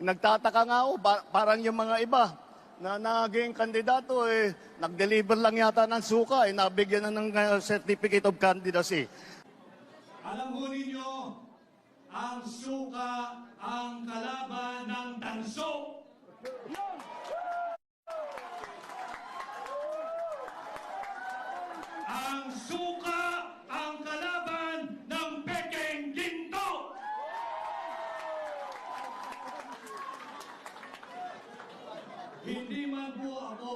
nagtataka nga ako, parang yung mga iba na naging kandidato, nag-deliver lang yata ng suka, nabigyan na ng certificate of candidacy. Alam mo ninyo, ang suka ang kalaban ng tanso. Ang suka ang kalaban ng pekeng ginto. Hindi man po ako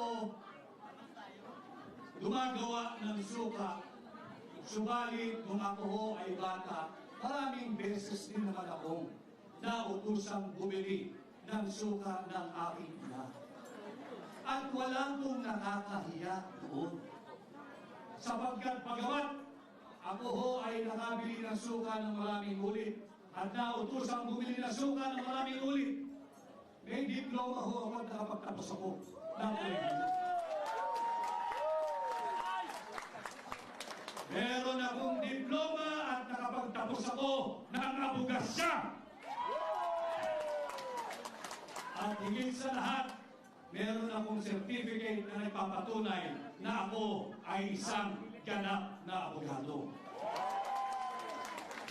gumagawa ng suka, subalit kung ako ho ay bata, maraming beses din naman akong nautusang bumili ng suka ng aking ina. At wala pong nakakahiya doon. Sapagkat pagamat ako ho ay nakabili ng suka ng maraming ulit at nautusang bumili ng suka ng maraming ulit, may diploma ho ako at nakapagtapos ako ng kolehiyo. Meron akong diploma at nakapagtapos ako ng abogasya. At higit sa lahat, meron akong certificate na nagpapatunay na ako ay isang ganap na abogado.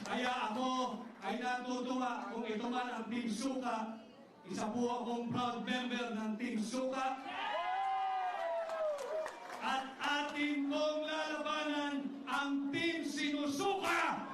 Kaya ako ay natutuwa kung ito man ang Team Suka. Isa po akong proud member ng Team Suka. At atin pong lalabanan ang Team Sinusuka!